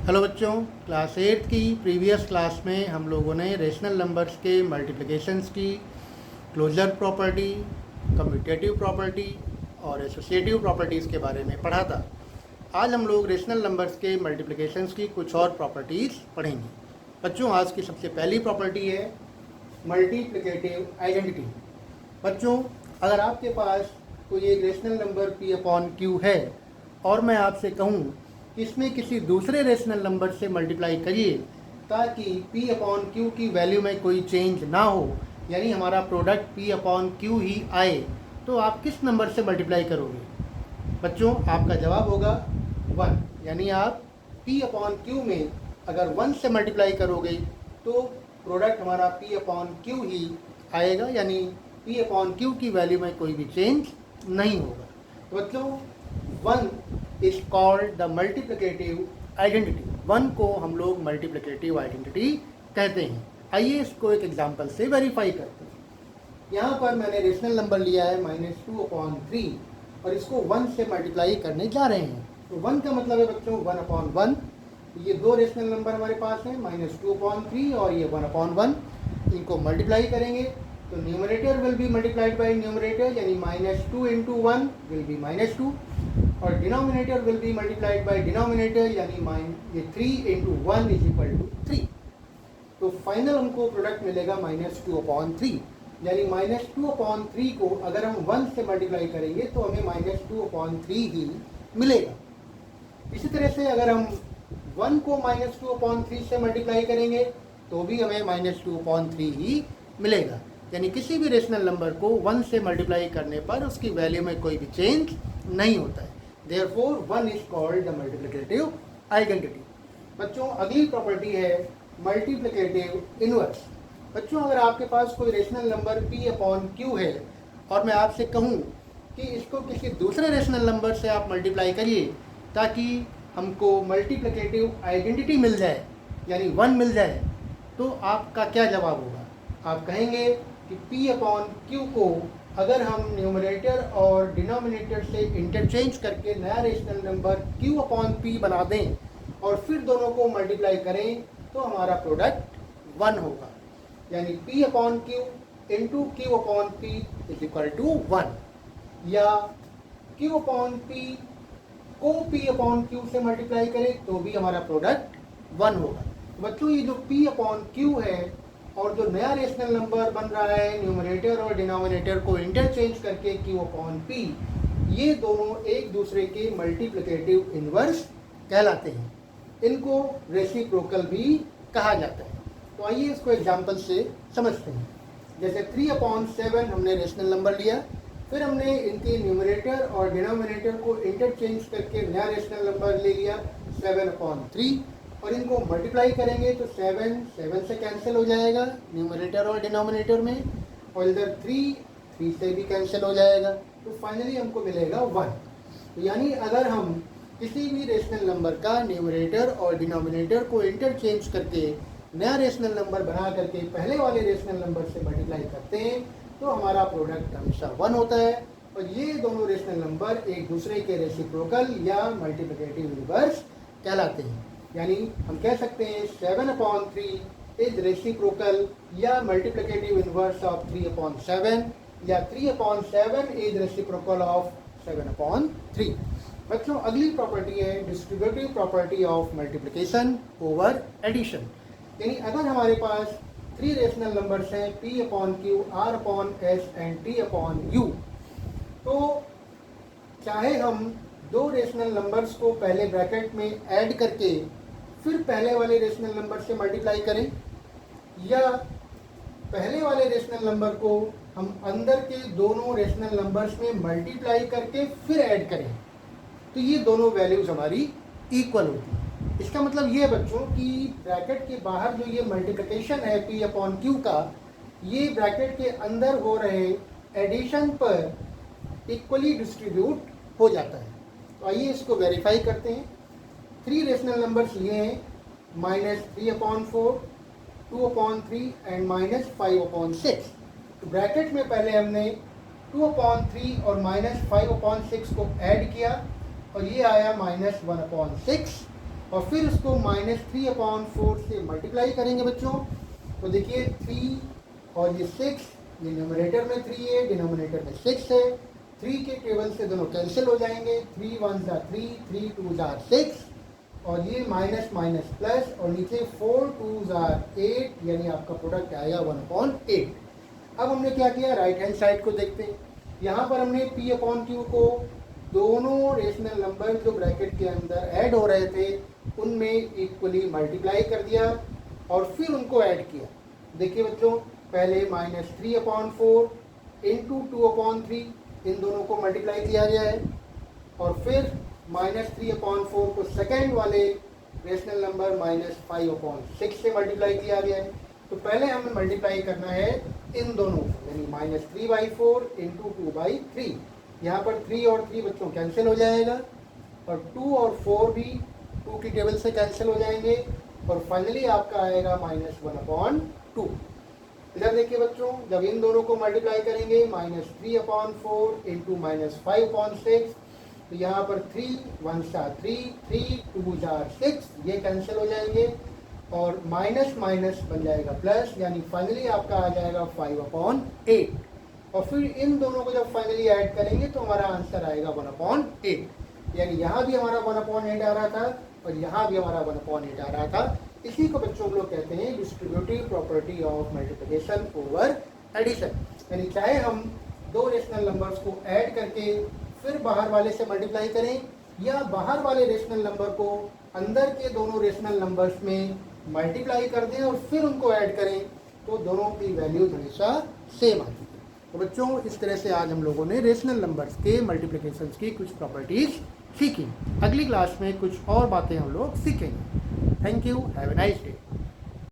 Hello बच्चों, class 8 की previous class में हम लोगों ने रेशनल नंबर्स के मल्टीप्लिकेशंस की क्लोजर प्रॉपर्टी, कम्यूटेटिव प्रॉपर्टी और एसोसिएटिव प्रॉपर्टीज़ के बारे में पढ़ा था। आज हम लोग रेशनल नंबर्स के मल्टीप्लिकेशंस की कुछ और प्रॉपर्टीज़ पढ़ेंगे। बच्चों, आज की सबसे पहली प्रॉपर्टी है मल्टीप्लिकेटिव आइडेंटिटी। बच्चों, अगर आपके पास कोई एक रेशनल नंबर p/q है और मैं आपसे कहूँ इसमें किसी दूसरे रेशनल नंबर से मल्टीप्लाई करिए ताकि p/q की वैल्यू में कोई चेंज ना हो, यानी हमारा प्रोडक्ट p/q ही आए, तो आप किस नंबर से मल्टीप्लाई करोगे? बच्चों, आपका जवाब होगा 1। यानी आप p/q में अगर 1 से मल्टीप्लाई करोगे तो प्रोडक्ट हमारा p/q ही आएगा, यानी p/q की वैल्यू में कोई भी चेंज नहीं होगा। तो बच्चों, 1 is called the multiplicative identity. 1 को हम लोग मल्टीप्लिकेटिव आइडेंटिटी कहते हैं। आइए इसको एक एग्जांपल से वेरीफाई करते हैं। यहाँ पर मैंने रेशनल नंबर लिया है -2/3 और इसको 1 से मल्टीप्लाई करने जा रहे हैं। तो 1 का मतलब है बच्चों 1/1। ये दो रेशनल नंबर हमारे पास हैं, -2/3 और ये 1/1। इनको मल्टीप्लाई करेंगे तो numerator will be multiplied by numerator, यानी -2 × 1 विल बी -2 और denominator will be multiplied by denominator, यानी ये 3 × 1 = 3। तो फाइनल हमको प्रोडक्ट मिलेगा -2/3, यानी -2/3 को अगर हम 1 से मल्टीप्लाई करेंगे तो हमें -2/3 ही मिलेगा। इसी तरह से अगर हम 1 को -2/3 से मल्टीप्लाई करेंगे तो भी हमें -2/3 ही मिलेगा, यानी किसी भी रेशनल नंबर को 1 से मल्टीप्लाई करने पर उसकी वैल्यू में कोई भी चेंज नहीं होता है। Therefore, 1 is called the multiplicative identity. बच्चों, अगली प्रॉपर्टी है मल्टीप्लिकेटिव इनवर्स। बच्चों, अगर आपके पास कोई रेशनल नंबर p/q है और मैं आपसे कहूँ कि इसको किसी दूसरे रेशनल नंबर से आप मल्टीप्लाई करिए ताकि हमको मल्टीप्लिकेटिव आइडेंटिटी मिल जाए, यानी 1 मिल जाए, तो आपका क्या जवाब होगा? आप कहेंगे कि p/q को अगर हम न्यूमरेटर और डिनोमिनेटर से इंटरचेंज करके नया रेशनल नंबर q/p बना दें और फिर दोनों को मल्टीप्लाई करें तो हमारा प्रोडक्ट 1 होगा, यानी p/q × q/p = 1, या q/p को p/q से मल्टीप्लाई करें तो भी हमारा प्रोडक्ट 1 होगा। बच्चों, ये जो p/q है और जो नया रेशनल नंबर बन रहा है न्यूमरेटर और डिनोमिनेटर को इंटरचेंज करके q/p, ये दोनों एक दूसरे के मल्टीप्लिकेटिव इनवर्स कहलाते हैं। इनको रेसिप्रोकल भी कहा जाता है। तो आइए इसको एग्जांपल से समझते हैं। जैसे 3/7 हमने रेशनल नंबर लिया, फिर हमने इनके न्यूमरेटर और डिनोमिनेटर को इंटरचेंज करके नया रेशनल नंबर ले लिया 7/3 और इनको मल्टीप्लाई करेंगे तो 7 से कैंसिल हो जाएगा न्यूमरेटर और डिनोमिनेटर में, और इधर 3 से भी कैंसिल हो जाएगा, तो फाइनली हमको मिलेगा 1। तो यानी अगर हम किसी भी रेशनल नंबर का न्यूमरेटर और डिनोमिनेटर को इंटरचेंज करके नया रेशनल नंबर बना करके पहले वाले रेशनल नंबर से मल्टीप्लाई करते हैं तो हमारा प्रोडक्ट हमेशा 1 होता है, और ये दोनों रेशनल नंबर एक दूसरे के रेसिप्रोकल या मल्टीप्लिकेटिव इनवर्स कहलाते हैं। यानी हम कह सकते हैं 7/3 इज रेसिप्रोकल या मल्टीप्लिकेटिव इनवर्स ऑफ 3/7, या 3/7 इज रेसिप्रोकल ऑफ 7/3। बच्चों, अगली प्रॉपर्टी है distributive property of multiplication over addition. यानी अगर हमारे पास 3 रेशनल नंबर्स हैं p/q, r/s एंड t/u, तो चाहे हम दो रेशनल नंबर्स को पहले ब्रैकेट में ऐड करके फिर पहले वाले रेशनल नंबर से मल्टीप्लाई करें, या पहले वाले रेशनल नंबर को हम अंदर के दोनों रेशनल नंबर्स में मल्टीप्लाई करके फिर ऐड करें, तो ये दोनों वैल्यूज हमारी इक्वल होती हैं। इसका मतलब ये है बच्चों कि ब्रैकेट के बाहर जो ये मल्टीप्लिकेशन है p/q का, ये ब्रैकेट के अंदर हो रहे एडिशन पर इक्वली डिस्ट्रीब्यूट हो जाता है। तो आइए इसको वेरीफाई करते हैं। 3 रेशनल नंबर्स लिए हैं -3/4, 2/3 एंड -5/6। तो ब्रैकेट में पहले हमने 2/3 और -5/6 को ऐड किया और ये आया -1/6, और फिर उसको -3/4 से मल्टीप्लाई करेंगे बच्चों। तो देखिए 3 और ये 6, ये न्यूमरेटर में 3 है, डिनोमिनेटर में 6 है। 3 के टेबल से दोनों कैंसिल हो जाएंगे, 3 1 ज़ा 3, 3 2 ज़ा 6, और ये माइनस माइनस प्लस, और नीचे 4 2 ज़ा 8, यानी आपका प्रोडक्ट आएगा 1/8। अब हमने क्या किया, राइट हैंड साइड को देखते हैं। यहाँ पर हमने P/Q को दोनों रेशनल नंबर जो ब्रैकेट के अंदर ऐड हो रहे थे उनमें इक्वली मल्टीप्लाई कर दिया और फिर उनको ऐड किया। देखिए बच्चों, पहले -3/4 इंटू 2/3, इन दोनों को मल्टीप्लाई किया गया है, और फिर -3/4 को सेकेंड वाले रेशनल नंबर -5/6 से मल्टीप्लाई किया गया है। तो पहले हमें मल्टीप्लाई करना है इन दोनों को, यानी -3/4 इंटू 2/3। यहाँ पर 3 और 3 बच्चों कैंसिल हो जाएगा, और 2 और 4 भी 2 की टेबल से कैंसिल हो जाएंगे, और फाइनली आपका आएगा -1/2। इधर देखिए बच्चों, जब इन दोनों को मल्टीप्लाई करेंगे -3/4 इंटू -5/6, तो यहाँ पर 3 1 सा 3, 3 2 ज़ा 6, ये कैंसिल हो जाएंगे, और माइनस माइनस बन जाएगा प्लस, यानी फाइनली आपका आ जाएगा 5/8। और फिर इन दोनों को जब फाइनली ऐड करेंगे तो हमारा आंसर आएगा 1/8, यानी यहाँ भी हमारा 1/8 आ रहा था और यहाँ भी हमारा 1/8 आ रहा था। इसी को बच्चों लोग कहते हैं distributive property of multiplication over addition. यानी चाहे हम दो रेशनल नंबर्स को ऐड करके फिर बाहर वाले से मल्टीप्लाई करें, या बाहर वाले रेशनल नंबर को अंदर के दोनों रेशनल नंबर्स में मल्टीप्लाई कर दें और फिर उनको ऐड करें, तो दोनों की वैल्यूज हमेशा सेम आती है। तो बच्चों, इस तरह से आज हम लोगों ने रेशनल नंबर्स के मल्टीप्लिकेशंस की कुछ प्रॉपर्टीज सीखी। अगली क्लास में कुछ और बातें हम लोग सीखेंगे। Thank you, have a nice day.